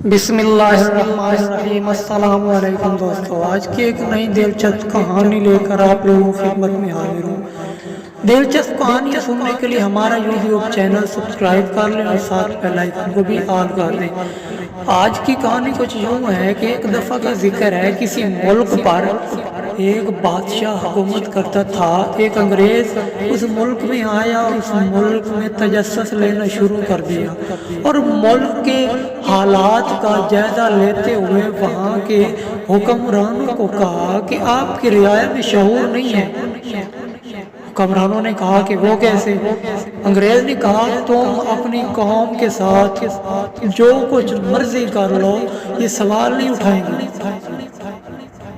बिस्मिल्लाहिर्रहमानिर्रहीम। अस्सलाम वालेकुम दोस्तों, आज की एक नई दिलचस्प कहानी लेकर आप लोगों की खिदमत में हाजिर हूँ। दिलचस्प कहानियाँ सुनने के लिए हमारा यूट्यूब चैनल सब्सक्राइब कर लें और साथ बेल आइकन को भी ऑन कर दें। आज की कहानी कुछ यूँ है कि एक दफ़ा का जिक्र है, किसी मुल्क पर एक बादशाह हुकूमत करता था। एक अंग्रेज उस मुल्क में आया, उस मुल्क में तजस्सुस लेना शुरू कर दिया और मुल्क के हालात का जायजा लेते हुए वहाँ के हुक्मरानों को कहा कि आपकी रियायत में शऊर नहीं है। हुक्मरानों ने कहा कि वो कैसे? अंग्रेज ने कहा, तुम अपनी कौम के साथ जो कुछ मर्जी कर लो, ये सवाल नहीं उठाएंगे।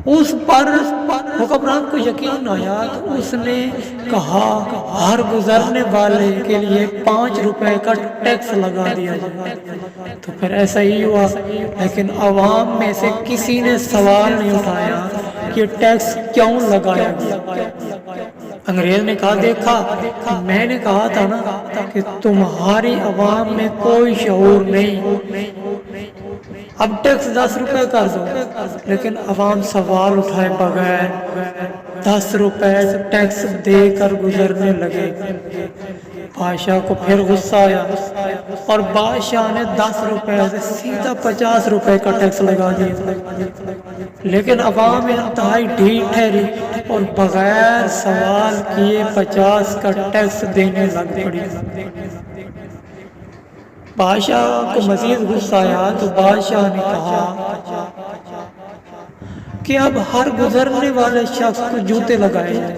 उस पर हुक्मरान को यकीन आया तो उसने कहा हर गुजरने वाले के लिए 5 रुपए का टैक्स लगा दिया जाए। तो फिर ऐसा ही हुआ, लेकिन अवाम में से किसी ने सवाल नहीं उठाया कि टैक्स क्यों लगाया गया। अंग्रेज ने कहा, देखा मैंने कहा था ना कि तुम्हारी अवाम में कोई शऊर नहीं, अब टैक्स 10 रुपए कर दो। लेकिन अवाम सवाल उठाए बगैर 10 रुपए टैक्स देकर गुजरने लगे। बादशाह को फिर गुस्सा आया और बादशाह ने 10 रुपए से सीधा 50 रुपए का टैक्स लगा दिया। लेकिन अवाम इंतहाई ढीठ ठहरी और बगैर सवाल किए 50 का टैक्स देने लग पड़ी। बादशाह को मजीद गुस्सा आया तो बादशाह ने कहा कि अब हर गुजरने वाले शख्स को जूते लगाए जाए।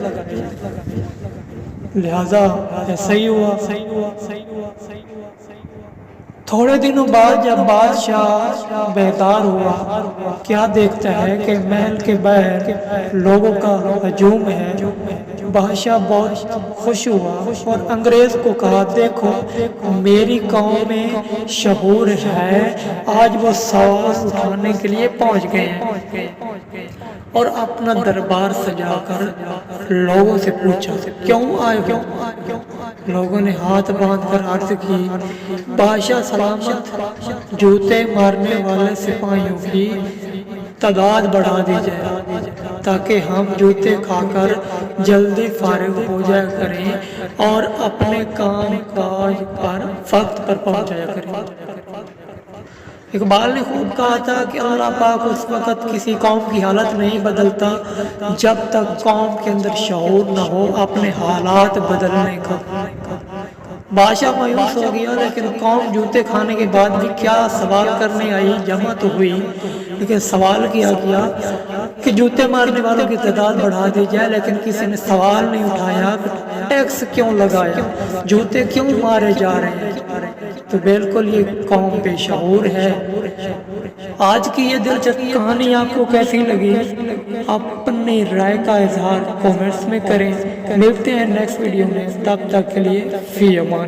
लिहाजा ऐसा ही हुआ। थोड़े दिनों बाद जब बादशाह बेदार हुआ, क्या देखता है कि महल के बाहर लोगों का हजूम है। बादशाह बहुत खुश हुआ और अंग्रेज को कहा, देखो मेरी कौम में शऊर है, आज वो सवाल उठाने के लिए पहुंच गए हैं। और अपना दरबार सजाकर लोगों से पूछा, क्यों आए हो? लोगों ने हाथ बांधकर अर्ज की, बादशाह सलामत, जूते मारने वाले सिपाहियों की तादाद बढ़ा दी जाए ताकि हम जूते खाकर जल्दी फारिग हो जाया करें और अपने काम काज पर वक्त पर पहुंच जाया करें। इकबाल ने खूब कहा था कि अल्लाह पाक उस वक़्त किसी कौम की हालत नहीं बदलता जब तक कौम के अंदर शऊर न हो अपने हालात बदलने का। बादशाह मायूस हो गया, लेकिन कौम जूते खाने के बाद भी क्या सवाल करने आई, जमा तो हुई, लेकिन सवाल किया गया कि जूते मारने वालों की तादाद बढ़ा दी जाए। लेकिन किसी ने सवाल नहीं उठाया टैक्स क्यों लगाया, जूते क्यों मारे जा रहे हैं। तो बिल्कुल ये कौम बेशऊर है। आज की ये दिलचस्प कहानी आपको कैसी लगी? अपनी राय का इजहार कमेंट्स में करें। मिलते हैं नेक्स्ट वीडियो में, तब तक के लिए फी अमान।